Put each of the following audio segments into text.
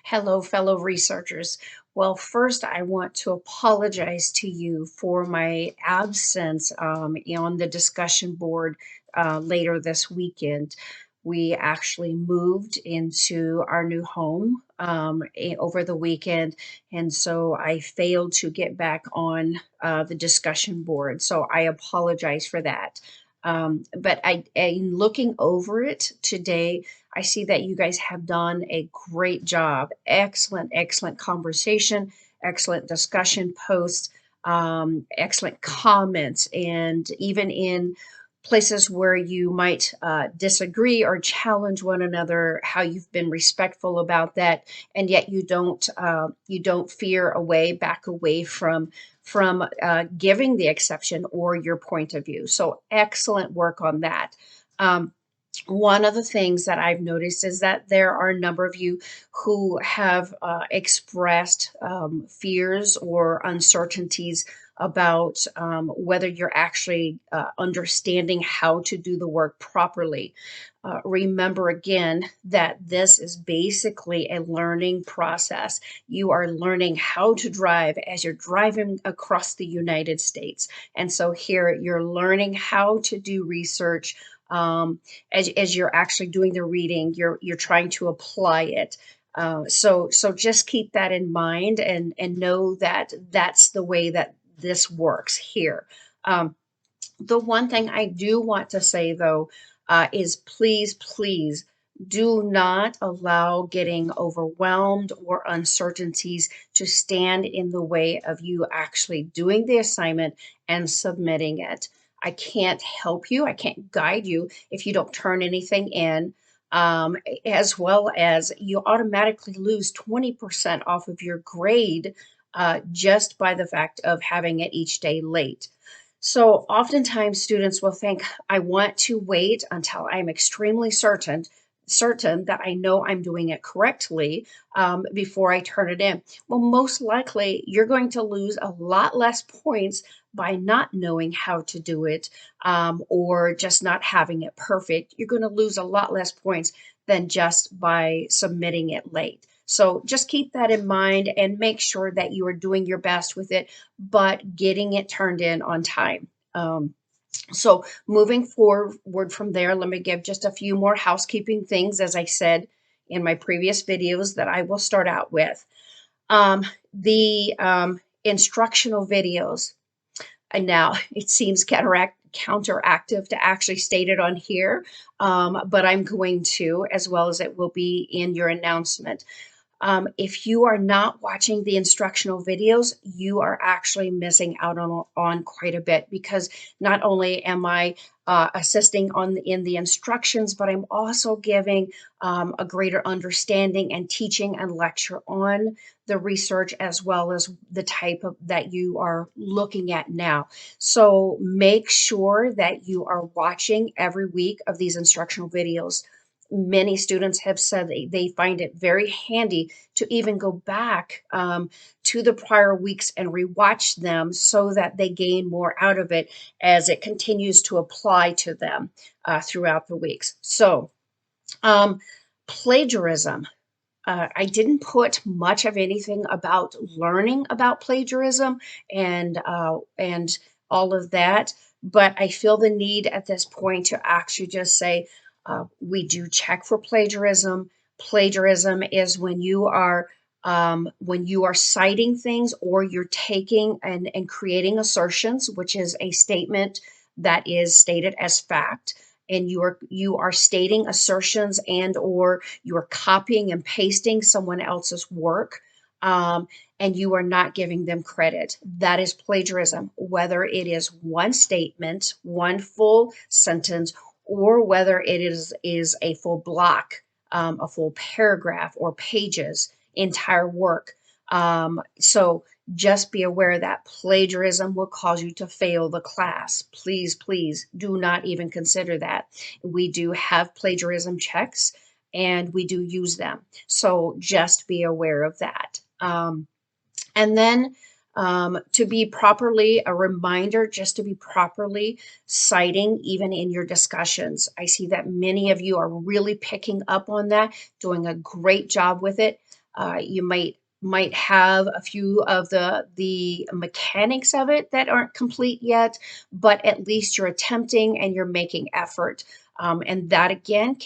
Hello, fellow researchers. Well, first, I want to apologize to you for my absence on the discussion board later this weekend. We actually moved into our new home over the weekend, and so I failed to get back on the discussion board. So I apologize for that. In looking over it today, I see that you guys have done a great job. Excellent, excellent conversation, excellent discussion posts, excellent comments, and even in places where you might disagree or challenge one another, how you've been respectful about that, and yet you don't fear back away from giving the exception or your point of view. So excellent work on that. Um, One of the things that I've noticed is that there are a number of you who have expressed fears or uncertainties about whether you're actually understanding how to do the work properly. Remember again that this is basically a learning process. You are learning how to drive as you're driving across the United States. And so here you're learning how to do research. As you're actually doing the reading, you're trying to apply it. So just keep that in mind and know that that's the way that this works here. Um, the one thing I do want to say though is please do not allow getting overwhelmed or uncertainties to stand in the way of you actually doing the assignment and submitting it. I can't help you, I can't guide you if you don't turn anything in. Um, as well as you automatically lose 20% off of your grade just by the fact of having it each day late. So oftentimes students will think, I want to wait until I'm extremely certain that I know I'm doing it correctly before I turn it in. Well, most likely you're going to lose a lot less points by not knowing how to do it or just not having it perfect. You're going to lose a lot less points than just by submitting it late. So just keep that in mind and make sure that you are doing your best with it, but getting it turned in on time. So moving forward from there, let me give just a few more housekeeping things, as I said in my previous videos, that I will start out with. The instructional videos. And now it seems counteractive to actually state it on here, but I'm going to, as well as it will be in your announcement. If you are not watching the instructional videos, you are actually missing out on quite a bit, because not only am I assisting in the instructions, but I'm also giving a greater understanding and teaching and lecture on the research as well as the type of that you are looking at now. So make sure that you are watching every week of these instructional videos. Many students have said they find it very handy to even go back to the prior weeks and rewatch them so that they gain more out of it as it continues to apply to them throughout the weeks. So, um, plagiarism. I didn't put much of anything about learning about plagiarism and all of that, but I feel the need at this point to actually just say we do check for plagiarism. Plagiarism is when you are citing things or you're taking and creating assertions, which is a statement that is stated as fact, and you are stating assertions and or you're copying and pasting someone else's work, and you are not giving them credit. That is plagiarism, whether it is one statement, one full sentence, or whether it is a full block, a full paragraph or pages, entire work. So just be aware that plagiarism will cause you to fail the class. Please do not even consider that. We do have plagiarism checks and we do use them. So just be aware of that. And then to be properly, a reminder just to be properly citing even in your discussions. I see that many of you are really picking up on that, doing a great job with it. You might have a few of the mechanics of it that aren't complete yet, but at least you're attempting and you're making effort. And that again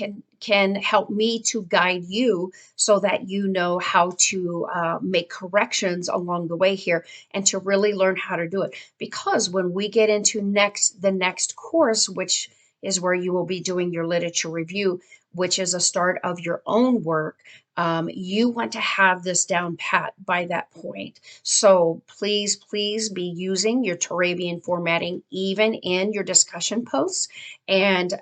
can help me to guide you so that you know how to make corrections along the way here and to really learn how to do it. Because when we get into the next course, which is where you will be doing your literature review, which is a start of your own work, you want to have this down pat by that point. So please, please be using your Turabian formatting even in your discussion posts, and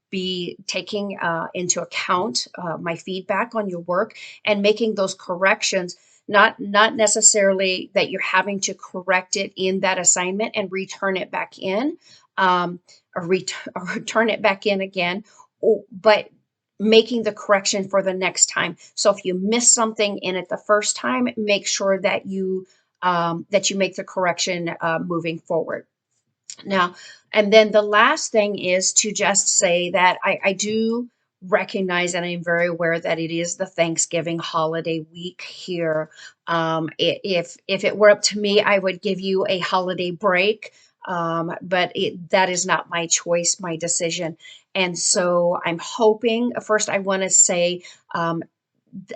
be taking into account my feedback on your work and making those corrections. Not necessarily that you're having to correct it in that assignment and return it back in, um, or return it back in again, but making the correction for the next time. So if you miss something in it the first time, make sure that you make the correction moving forward. Now, and then the last thing is to just say that I do recognize and I'm very aware that it is the Thanksgiving holiday week here. If it were up to me, I would give you a holiday break, but that is not my choice, my decision. And so I'm hoping, first, I want to say um,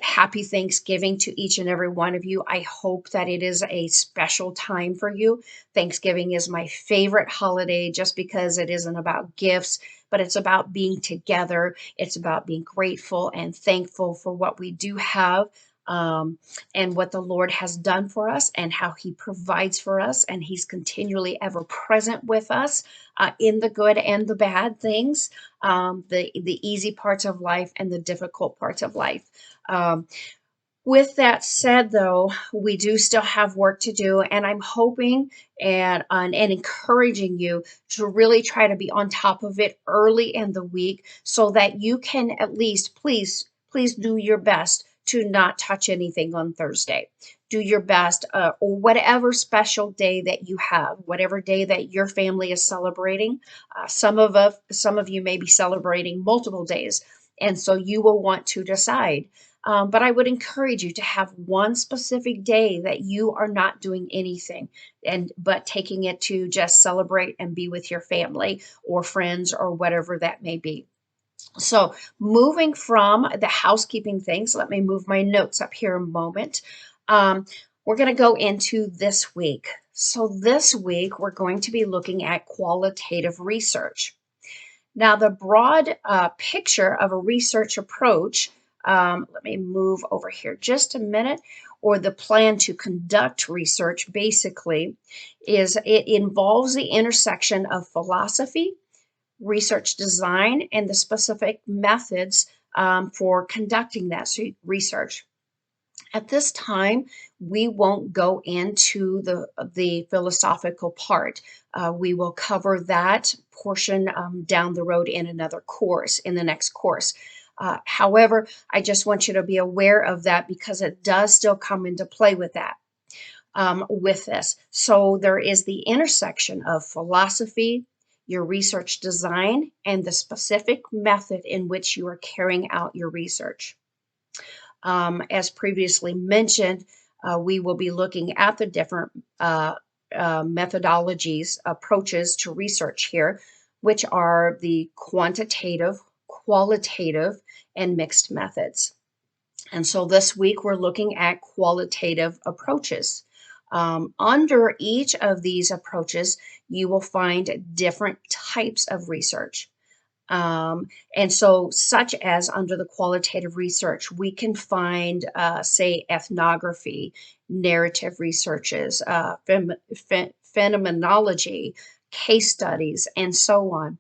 happy Thanksgiving to each and every one of you. I hope that it is a special time for you. Thanksgiving is my favorite holiday just because it isn't about gifts, but it's about being together. It's about being grateful and thankful for what we do have. And what the Lord has done for us and how He provides for us, and He's continually ever present with us in the good and the bad things, the easy parts of life and the difficult parts of life. Um, with that said, though, we do still have work to do, and I'm hoping and encouraging you to really try to be on top of it early in the week so that you can at least, please do your best to not touch anything on Thursday. Do your best, or whatever special day that you have, whatever day that your family is celebrating. Some of you may be celebrating multiple days, and so you will want to decide, but I would encourage you to have one specific day that you are not doing anything, and but taking it to just celebrate and be with your family or friends or whatever that may be. So, moving from the housekeeping things, let me move my notes up here a moment. Um, we're going to go into this week. So, this week we're going to be looking at qualitative research. Now, the broad picture of a research approach, let me move over here just a minute, or the plan to conduct research basically is it involves the intersection of philosophy, research design, and the specific methods for conducting that research. At this time, we won't go into the philosophical part. We will cover that portion down the road in another course, in the next course. However, I just want you to be aware of that because it does still come into play with that, with this. So there is the intersection of philosophy, your research design, and the specific method in which you are carrying out your research. As previously mentioned, we will be looking at the different methodologies, approaches to research here, which are the quantitative, qualitative, and mixed methods. And so this week we're looking at qualitative approaches. Under each of these approaches, you will find different types of research. And so, such as under the qualitative research, we can find, say, ethnography, narrative researches, phenomenology, case studies, and so on.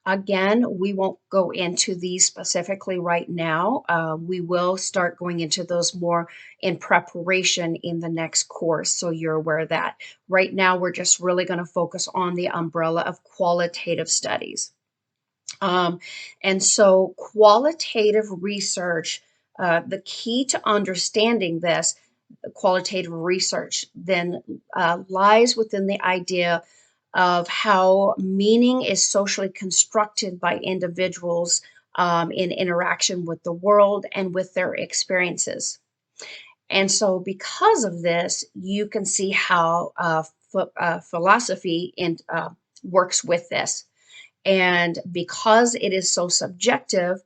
Again, we won't go into these specifically right now. We will start going into those more in preparation in the next course, so you're aware of that. Right now, we're just really going to focus on the umbrella of qualitative studies. Um, and so, qualitative research, the key to understanding this qualitative research then lies within the idea of how meaning is socially constructed by individuals in interaction with the world and with their experiences. And so, because of this, you can see how philosophy works with this. And because it is so subjective,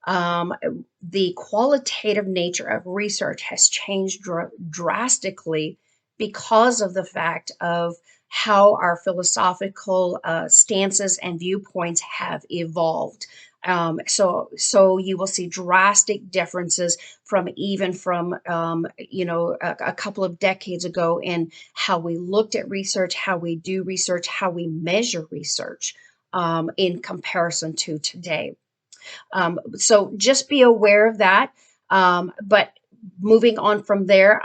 um, the qualitative nature of research has changed drastically because of the fact of how our philosophical stances and viewpoints have evolved. So you will see drastic differences from even from a couple of decades ago in how we looked at research, how we do research, how we measure research in comparison to today. So just be aware of that. But moving on from there,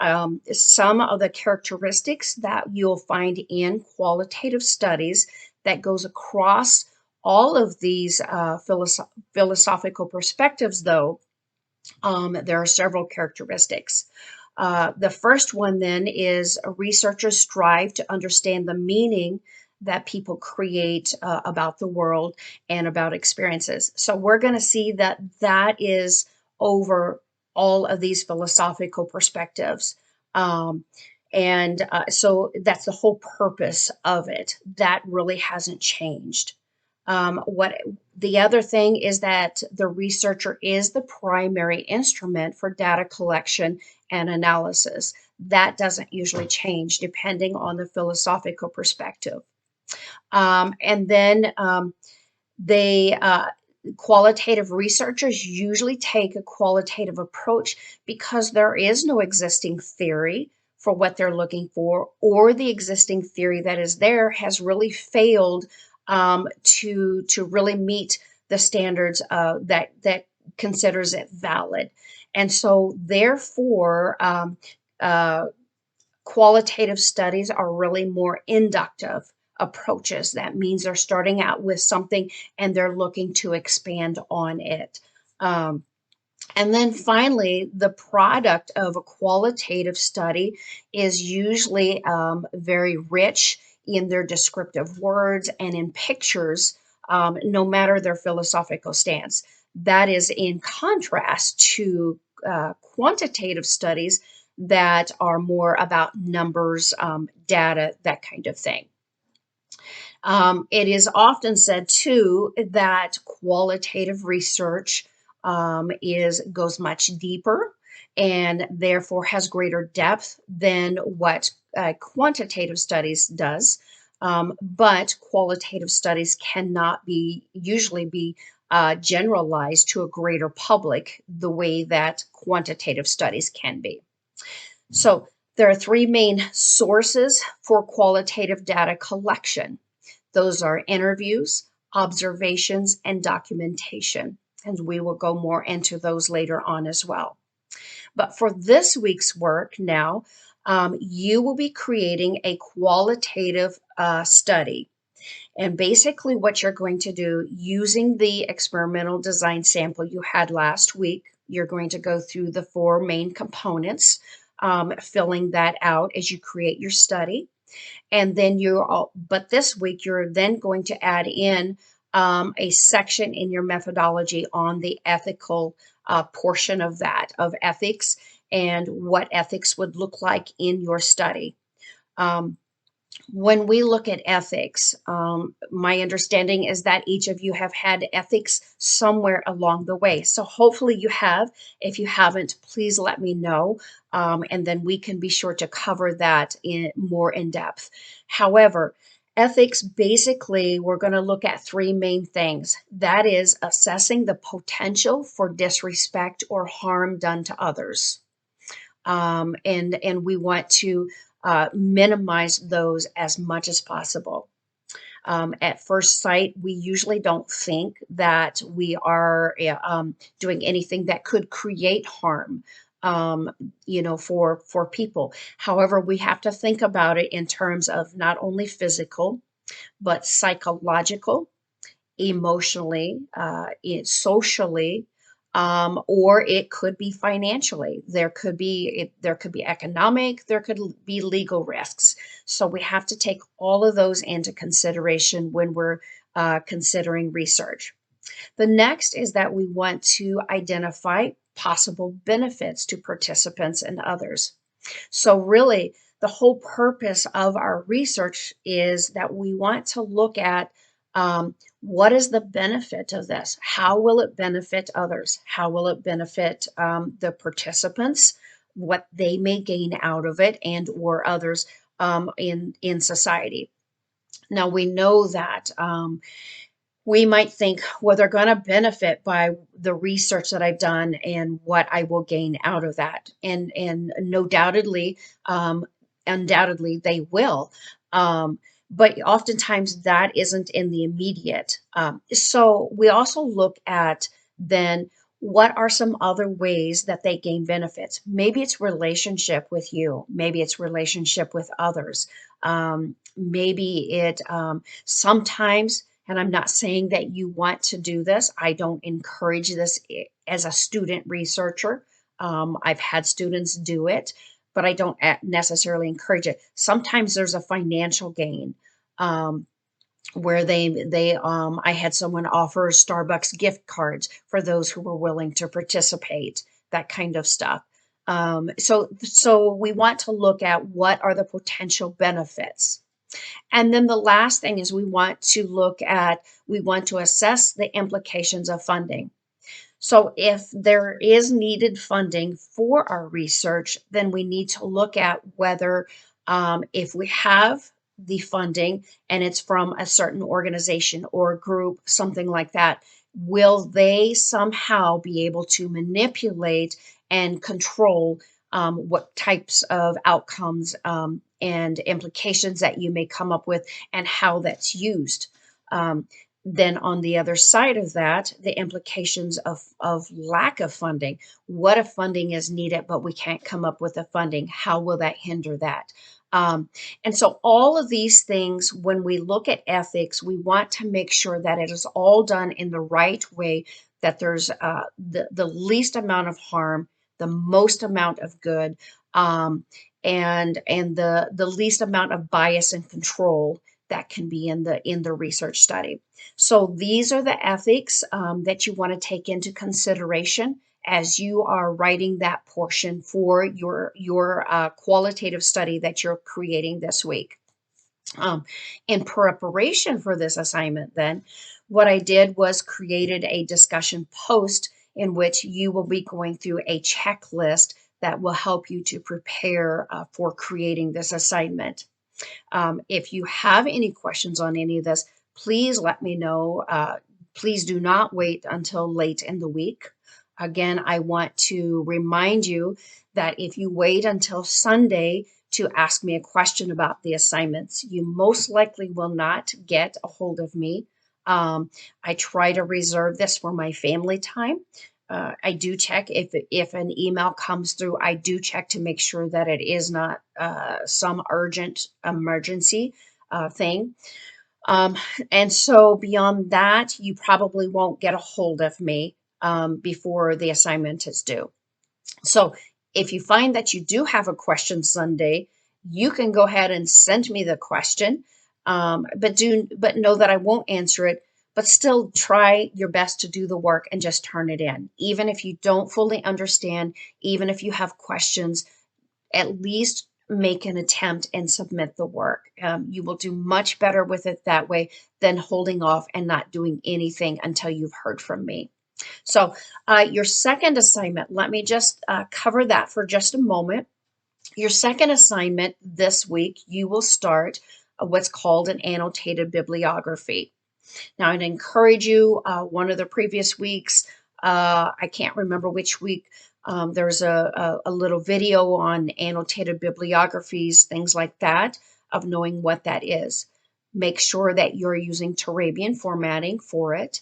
some of the characteristics that you'll find in qualitative studies that goes across all of these philosophical perspectives, though, there are several characteristics. The first one then is researchers strive to understand the meaning that people create about the world and about experiences. So we're going to see that that is over all of these philosophical perspectives. Um, so that's the whole purpose of it. That really hasn't changed. What the other thing is that the researcher is the primary instrument for data collection and analysis. That doesn't usually change depending on the philosophical perspective. And then they qualitative researchers usually take a qualitative approach because there is no existing theory for what they're looking for, or the existing theory that is there has really failed to really meet the standards that considers it valid. And so therefore uh, qualitative studies are really more inductive approaches. That means they're starting out with something and they're looking to expand on it. Um, and then finally, the product of a qualitative study is usually very rich in their descriptive words and in pictures, no matter their philosophical stance. That is in contrast to quantitative studies that are more about numbers, data, that kind of thing. It is often said too that qualitative research goes much deeper and therefore has greater depth than what quantitative studies does. But qualitative studies cannot usually be generalized to a greater public the way that quantitative studies can be. So there are three main sources for qualitative data collection. Those are interviews, observations, and documentation. And we will go more into those later on as well. But for this week's work now, you will be creating a qualitative study. And basically, what you're going to do using the experimental design sample you had last week, you're going to go through the four main components, filling that out as you create your study. And then but this week you're then going to add in a section in your methodology on the ethical portion of that, of ethics, and what ethics would look like in your study. Um, when we look at ethics, my understanding is that each of you have had ethics somewhere along the way. So hopefully you have. If you haven't, please let me know. And then we can be sure to cover that more in depth. However, ethics, basically, we're going to look at three main things. That is assessing the potential for disrespect or harm done to others. And we want to minimize those as much as possible. At first sight, we usually don't think that we are doing anything that could create harm, for people. However, we have to think about it in terms of not only physical, but psychological, emotionally, socially, or it could be financially. There could be economic, there could be legal risks. So we have to take all of those into consideration when we're considering research. The next is that we want to identify possible benefits to participants and others. So, really, the whole purpose of our research is that we want to look at what is the benefit of this? How will it benefit others? How will it benefit the participants? What they may gain out of it, and or others in society. Now we know that we might think, well, they're going to benefit by the research that I've done and what I will gain out of that. And no doubtedly, undoubtedly they will. But oftentimes that isn't in the immediate. So we also look at then what are some other ways that they gain benefits? Maybe it's relationship with you. Maybe it's relationship with others. Maybe it sometimes, and I'm not saying that you want to do this. I don't encourage this as a student researcher. I've had students do it, but I don't necessarily encourage it. Sometimes there's a financial gain. Um, where I had someone offer Starbucks gift cards for those who were willing to participate, that kind of stuff. So we want to look at what are the potential benefits. And then the last thing is we want to assess the implications of funding. So if there is needed funding for our research, then we need to look at whether, if we have the funding and it's from a certain organization or group, something like that, will they somehow be able to manipulate and control what types of outcomes and implications that you may come up with and how that's used. Um, then on the other side of that, the implications of lack of funding. What if funding is needed, but we can't come up with the funding? How will that hinder that? And so all of these things, when we look at ethics, we want to make sure that it is all done in the right way, that there's the least amount of harm, the most amount of good, and the least amount of bias and control that can be in the research study. So these are the ethics that you want to take into consideration as you are writing that portion for your qualitative study that you're creating this week. In preparation for this assignment, then, what I did was created a discussion post in which you will be going through a checklist that will help you to prepare for creating this assignment. If you have any questions on any of this, please let me know. Please do not wait until late in the week. Again, I want to remind you that if you wait until Sunday to ask me a question about the assignments, you most likely will not get a hold of me. I try to reserve this for my family time. I do check if an email comes through. I do check to make sure that it is not some urgent emergency thing. Um, and so beyond that, you probably won't get a hold of me before the assignment is due. So if you find that you do have a question Sunday, you can go ahead and send me the question, but know that I won't answer it. But still try your best to do the work and just turn it in. Even if you don't fully understand, even if you have questions, at least make an attempt and submit the work. You will do much better with it that way than holding off and not doing anything until you've heard from me. So, your second assignment, let me just cover that for just a moment. Your second assignment this week, you will start what's called an annotated bibliography. Now, I'd encourage you, one of the previous weeks, I can't remember which week, there's a little video on annotated bibliographies, things like that, of knowing what that is. Make sure that you're using Turabian formatting for it.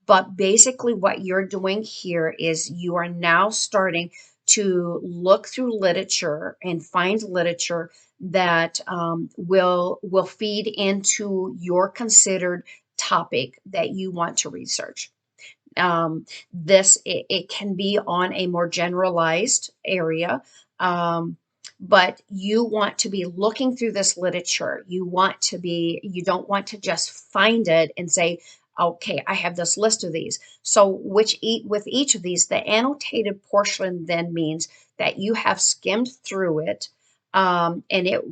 But basically, what you're doing here is you are now starting to look through literature and find literature that will feed into your considered topic that you want to research. It can be on a more generalized area, but you want to be looking through this literature. You don't want to just find it and say, Okay, I have this list of these. So with each of these, the annotated portion then means that you have skimmed through it, and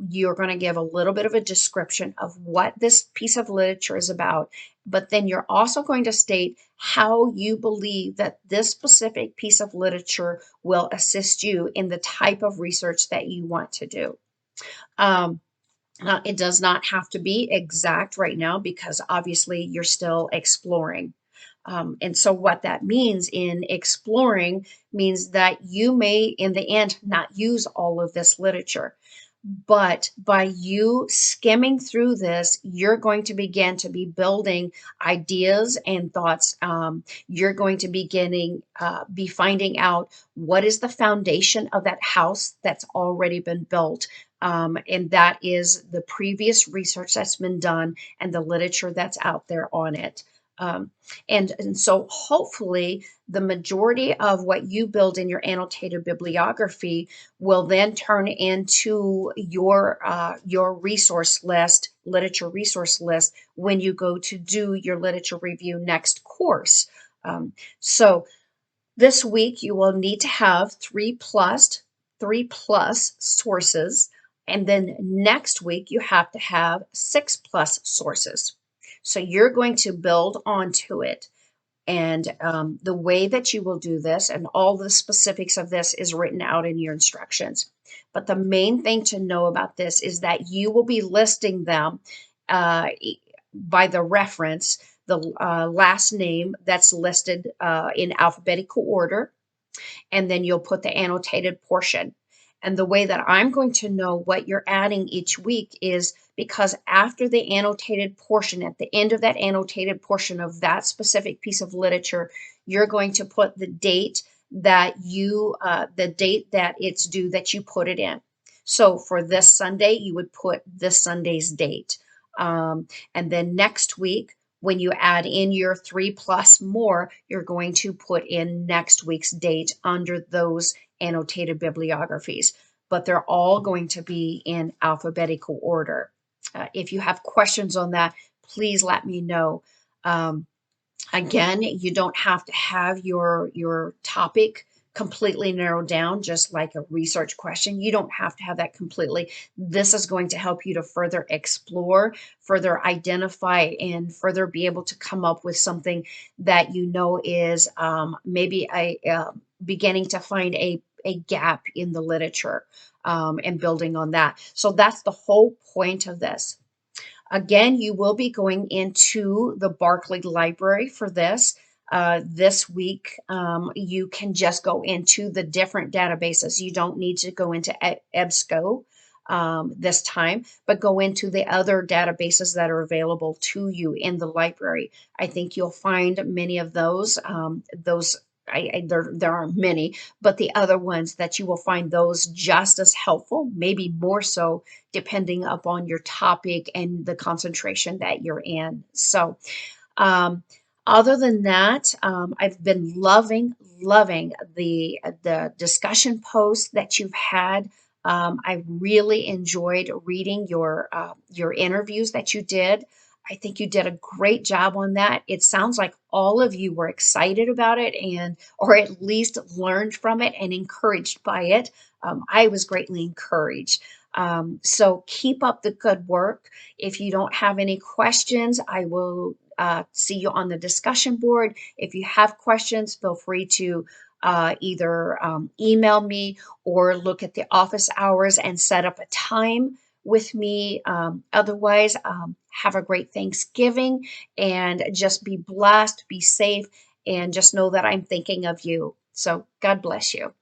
you're going to give a little bit of a description of what this piece of literature is about, but then you're also going to state how you believe that this specific piece of literature will assist you in the type of research that you want to do. Um, it does not have to be exact right now because obviously you're still exploring. And so, what that means in exploring means that you may, in the end, not use all of this literature. But by you skimming through this, you're going to begin to be building ideas and thoughts. You're going to be finding out what is the foundation of that house that's already been built. And that is the previous research that's been done and the literature that's out there on it. Um, and so hopefully the majority of what you build in your annotated bibliography will then turn into your resource list, literature resource list, when you go to do your literature review next course. So this week you will need to have three plus sources, and then next week you have to have 6+ sources. So you're going to build onto it. And the way that you will do this and all the specifics of this is written out in your instructions. But the main thing to know about this is that you will be listing them by the reference, the last name that's listed in alphabetical order, and then you'll put the annotated portion. And the way that I'm going to know what you're adding each week is because after the annotated portion, at the end of that annotated portion of that specific piece of literature, you're going to put the date that it's due that you put it in. So for this Sunday, you would put this Sunday's date. And then next week, when you add in your 3+ more, you're going to put in next week's date under those annotated bibliographies, but they're all going to be in alphabetical order. If you have questions on that, please let me know. Um, Again, you don't have to have your topic completely narrowed down, just like a research question. You don't have to have that completely. This is going to help you to further explore, further identify, and further be able to come up with something that you know is maybe beginning to find a gap in the literature, and building on that. So that's the whole point of this. Again, you will be going into the Barkley Library for this. This week, you can just go into the different databases. You don't need to go into EBSCO this time, but go into the other databases that are available to you in the library. I think you'll find many of those. There are many, but the other ones that you will find those just as helpful, maybe more so, depending upon your topic and the concentration that you're in. So, um, other than that, I've been loving the discussion posts that you've had. I really enjoyed reading your interviews that you did. I think you did a great job on that. It sounds like all of you were excited about it and or at least learned from it and encouraged by it. I was greatly encouraged. So keep up the good work. If you don't have any questions, I will see you on the discussion board. If you have questions, feel free to either email me or look at the office hours and set up a time with me. Otherwise, have a great Thanksgiving and just be blessed, be safe, and just know that I'm thinking of you. So, God bless you.